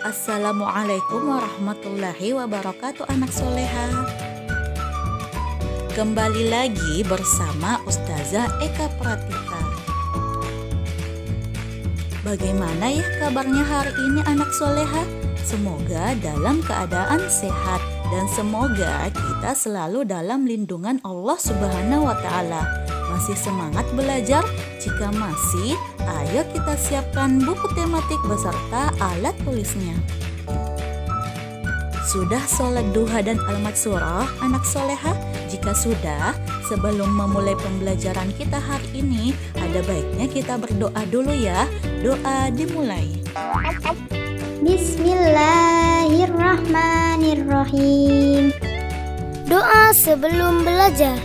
Assalamualaikum warahmatullahi wabarakatuh anak soleha. Kembali lagi bersama Ustazah Eka Pratika. Bagaimana ya kabarnya hari ini anak soleha? Semoga dalam keadaan sehat dan semoga kita selalu dalam lindungan Allah Subhanahu wa Ta'ala. Masih semangat belajar? Jika masih, ayo kita siapkan buku tematik beserta alat tulisnya. Sudah sholat duha dan almat surah anak soleha? Jika sudah, sebelum memulai pembelajaran kita hari ini, ada baiknya kita berdoa dulu ya. Doa dimulai. Bismillahirrahmanirrahim. Doa sebelum belajar.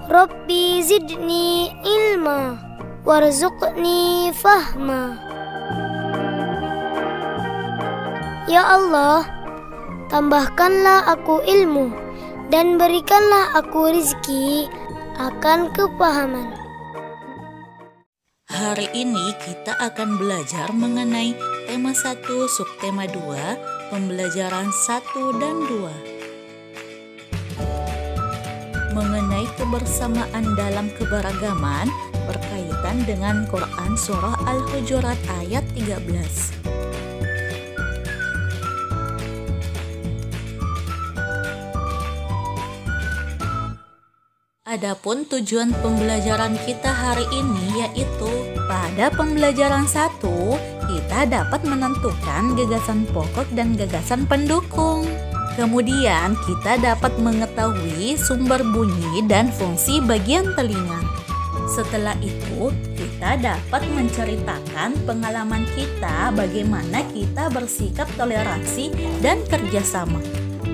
Rabbi zidni ilma warzuqni fahma. Ya Allah, tambahkanlah aku ilmu dan berikanlah aku rizki akan kepahaman. Hari ini kita akan belajar mengenai tema 1, subtema 2, pembelajaran 1 dan 2. Mengenai kebersamaan dalam keberagaman berkaitan dengan Quran Surah Al-Hujurat ayat 13. Adapun tujuan pembelajaran kita hari ini yaitu pada pembelajaran 1 kita dapat menentukan gagasan pokok dan gagasan pendukung. Kemudian kita dapat mengetahui sumber bunyi dan fungsi bagian telinga. Setelah itu kita dapat menceritakan pengalaman kita bagaimana kita bersikap toleransi dan kerjasama.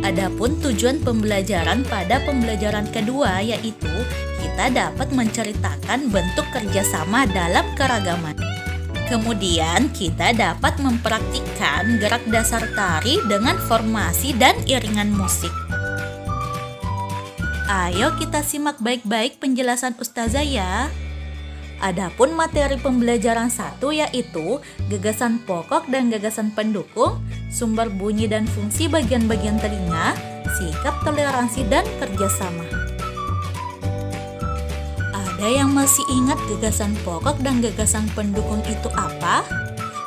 Adapun tujuan pembelajaran pada pembelajaran kedua yaitu kita dapat menceritakan bentuk kerjasama dalam keragaman. Kemudian kita dapat mempraktikkan gerak dasar tari dengan formasi dan iringan musik. Ayo kita simak baik-baik penjelasan Ustazah ya. Adapun materi pembelajaran 1 yaitu gagasan pokok dan gagasan pendukung, sumber bunyi dan fungsi bagian-bagian telinga, sikap toleransi dan kerjasama. Ada yang masih ingat gagasan pokok dan gagasan pendukung itu apa?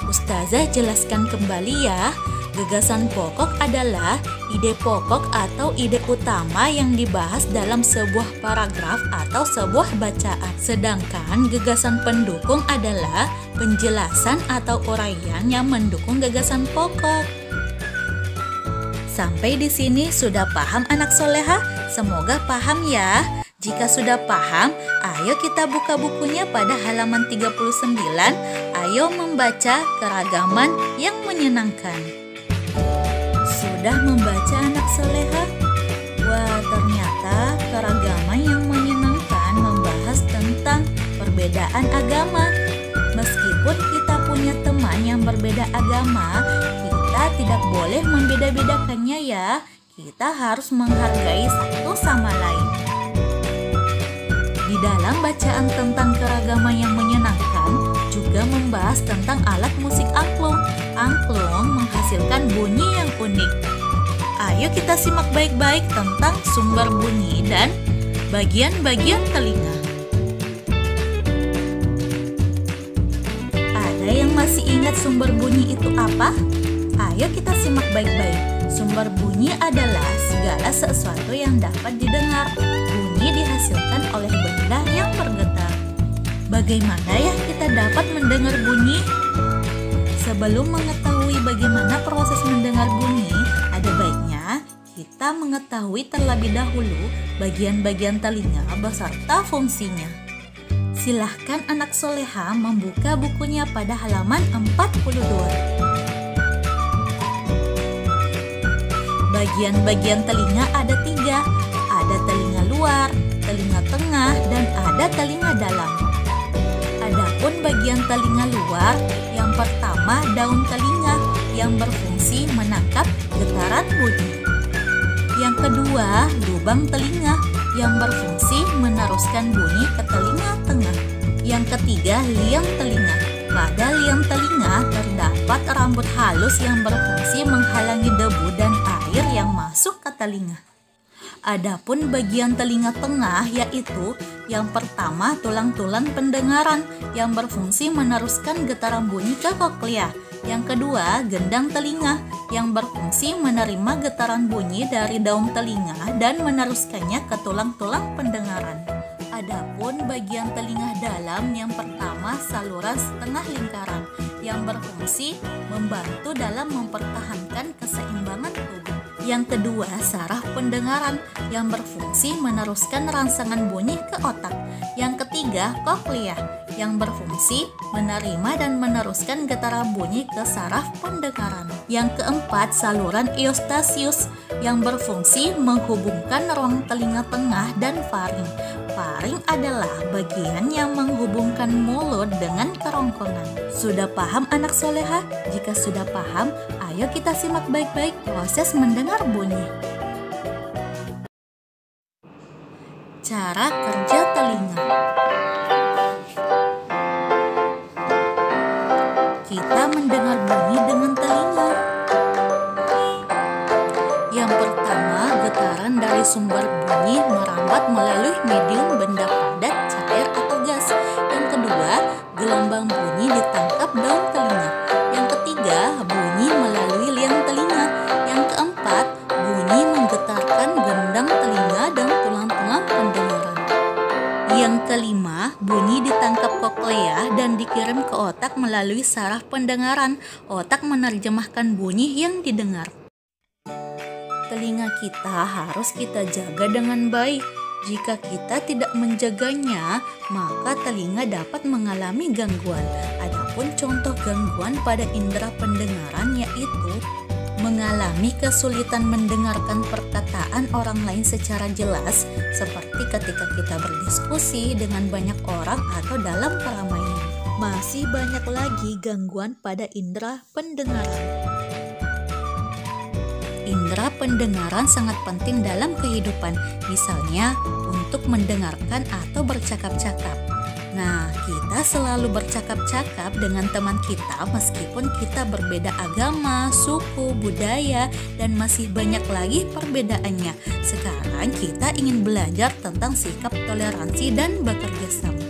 Ustazah jelaskan kembali ya. Gagasan pokok adalah ide pokok atau ide utama yang dibahas dalam sebuah paragraf atau sebuah bacaan. Sedangkan gagasan pendukung adalah penjelasan atau uraian yang mendukung gagasan pokok. Sampai di sini sudah paham anak soleha? Semoga paham ya. Jika sudah paham, ayo kita buka bukunya pada halaman 39. Ayo membaca keragaman yang menyenangkan. Sudah membaca anak soleha? Wah, ternyata keragaman yang menyenangkan membahas tentang perbedaan agama. Meskipun kita punya teman yang berbeda agama, kita tidak boleh membeda-bedakannya ya. Kita harus menghargai satu sama lain. Di dalam bacaan tentang keragaman yang menyenangkan juga membahas tentang alat musik angklung. Angklung menghasilkan bunyi yang unik. Ayo kita simak baik-baik tentang sumber bunyi dan bagian-bagian telinga. Ada yang masih ingat sumber bunyi itu apa? Ayo kita simak baik-baik. Sumber bunyi adalah segala sesuatu yang dapat didengar. Bunyi dihasilkan oleh benda yang bergetar. Bagaimana ya kita dapat mendengar bunyi? Sebelum mengetahui bagaimana proses mendengar bunyi, ada baiknya kita mengetahui terlebih dahulu bagian-bagian telinga beserta fungsinya. Silahkan anak soleha membuka bukunya pada halaman 42. Bagian-bagian telinga ada 3. Ada telinga luar, telinga tengah, dan ada telinga dalam. Adapun bagian telinga luar, yang pertama daun telinga yang berfungsi menangkap getaran bunyi. Yang kedua, lubang telinga yang berfungsi meneruskan bunyi ke telinga tengah. Yang ketiga, liang telinga. Pada liang telinga terdapat rambut halus yang berfungsi menghalangi debu dan air yang masuk ke telinga. Adapun bagian telinga tengah yaitu yang pertama tulang-tulang pendengaran yang berfungsi meneruskan getaran bunyi ke koklea. Yang kedua gendang telinga yang berfungsi menerima getaran bunyi dari daun telinga dan meneruskannya ke tulang-tulang pendengaran. Adapun bagian telinga dalam yang pertama saluran setengah lingkaran yang berfungsi membantu dalam mempertahankan keseimbangan tubuh. Yang kedua, saraf pendengaran yang berfungsi meneruskan rangsangan bunyi ke otak. Yang ketiga, koklea yang berfungsi menerima dan meneruskan getaran bunyi ke saraf pendengaran. Yang keempat, saluran eustasius yang berfungsi menghubungkan ruang telinga tengah dan faring. Faring adalah bagian yang menghubungkan mulut dengan kerongkongan. Sudah paham anak soleha? Jika sudah paham, ayo kita simak baik-baik proses mendengar bunyi. Cara kerja telinga. Kita mendengar bunyi dengan telinga. Yang pertama, getaran dari sumber bunyi merambat melalui medium benda padat, cair atau gas. Yang kedua, gelombang bunyi ditangkap daun telinga. Yang ketiga, bunyi melalui liang telinga. Yang keempat, bunyi menggetarkan gendang telinga dan tulang-tulang pendengaran. Yang kelima, bunyi ditangkap koklea dan dikirim ke otak melalui saraf pendengaran. Otak menerjemahkan bunyi yang didengar. Telinga kita harus kita jaga dengan baik. Jika kita tidak menjaganya, maka telinga dapat mengalami gangguan. Adapun contoh gangguan pada indera pendengaran yaitu mengalami kesulitan mendengarkan perkataan orang lain secara jelas, seperti ketika kita berdiskusi dengan banyak orang atau dalam keramaian. Masih banyak lagi gangguan pada indera pendengaran. Indera pendengaran sangat penting dalam kehidupan, misalnya untuk mendengarkan atau bercakap-cakap. Nah, kita selalu bercakap-cakap dengan teman kita meskipun kita berbeda agama, suku, budaya, dan masih banyak lagi perbedaannya. Sekarang kita ingin belajar tentang sikap toleransi dan bekerja sama.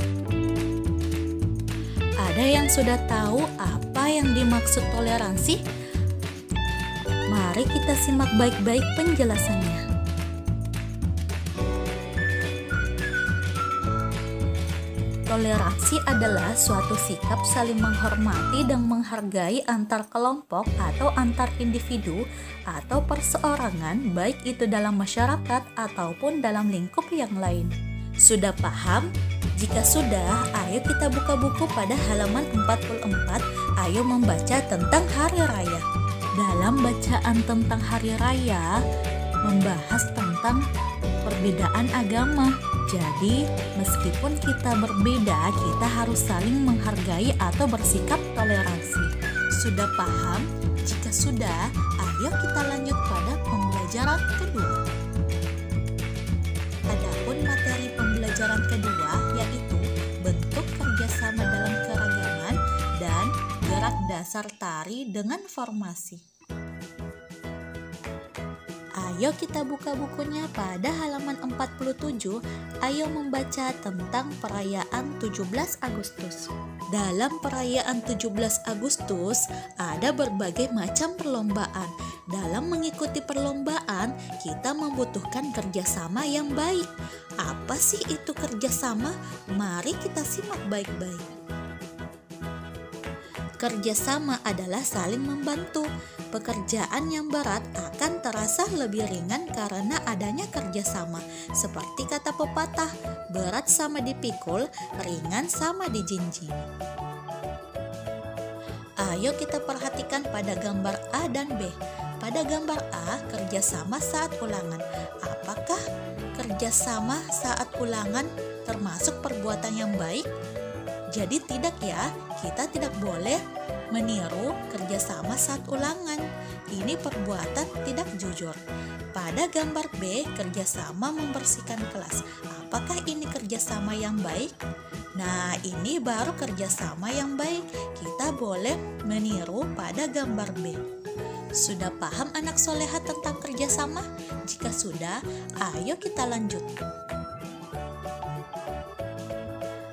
Ada yang sudah tahu apa yang dimaksud toleransi? Mari kita simak baik-baik penjelasannya. Toleransi adalah suatu sikap saling menghormati dan menghargai antar kelompok atau antar individu atau perseorangan, baik itu dalam masyarakat ataupun dalam lingkup yang lain. Sudah paham? Jika sudah, ayo kita buka buku pada halaman 44. Ayo membaca tentang Hari Raya. Dalam bacaan tentang Hari Raya, membahas tentang perbedaan agama. Jadi, meskipun kita berbeda, kita harus saling menghargai atau bersikap toleransi. Sudah paham? Jika sudah, ayo kita lanjut pada pembelajaran kedua. Adapun materi pembelajaran kedua yaitu bentuk kerjasama dalam keragaman dan gerak dasar tari dengan formasi. Ayo kita buka bukunya pada halaman 47. Ayo membaca tentang perayaan 17 Agustus. Dalam perayaan 17 Agustus ada berbagai macam perlombaan. Dalam mengikuti perlombaan, kita membutuhkan kerjasama yang baik. Apa sih itu kerjasama? Mari kita simak baik-baik. Kerjasama adalah saling membantu. Pekerjaan yang berat akan terasa lebih ringan karena adanya kerjasama. Seperti kata pepatah, berat sama dipikul, ringan sama dijinjing. Ayo kita perhatikan pada gambar A dan B. Pada gambar A, kerjasama saat ulangan. Apakah kerjasama saat ulangan termasuk perbuatan yang baik? Jadi tidak ya, kita tidak boleh meniru kerjasama saat ulangan. Ini perbuatan tidak jujur. Pada gambar B, kerjasama membersihkan kelas. Apakah ini kerjasama yang baik? Nah, ini baru kerjasama yang baik. Kita boleh meniru pada gambar B. Sudah paham anak soleha tentang kerjasama? Jika sudah, ayo kita lanjut.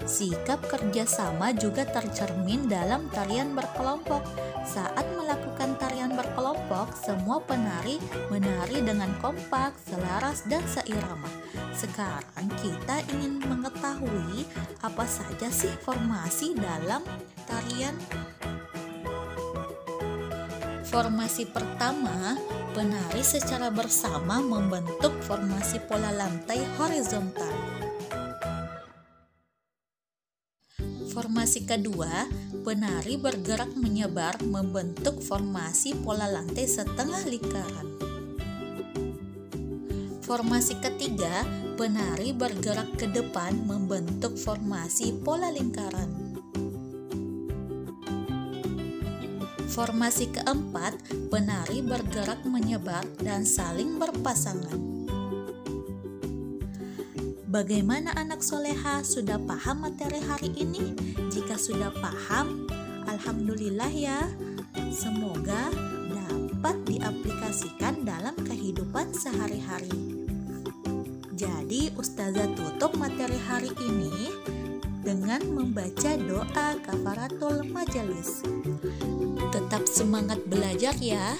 Sikap kerjasama juga tercermin dalam tarian berkelompok. Saat melakukan tarian berkelompok, semua penari menari dengan kompak, selaras, dan seirama. Sekarang kita ingin mengetahui apa saja sih formasi dalam tarian. Formasi pertama, penari secara bersama membentuk formasi pola lantai horizontal. Formasi kedua, penari bergerak menyebar membentuk formasi pola lantai setengah lingkaran. Formasi ketiga, penari bergerak ke depan membentuk formasi pola lingkaran. Formasi keempat, penari bergerak menyebar dan saling berpasangan. Bagaimana anak soleha, sudah paham materi hari ini? Jika sudah paham, alhamdulillah ya. Semoga dapat diaplikasikan dalam kehidupan sehari-hari. Jadi Ustazah tutup materi hari ini dengan membaca doa kafaratul majelis. Tetap semangat belajar ya.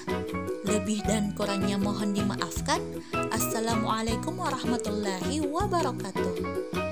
Lebih dan kurangnya mohon dimaafkan. Assalamualaikum warahmatullahi wabarakatuh.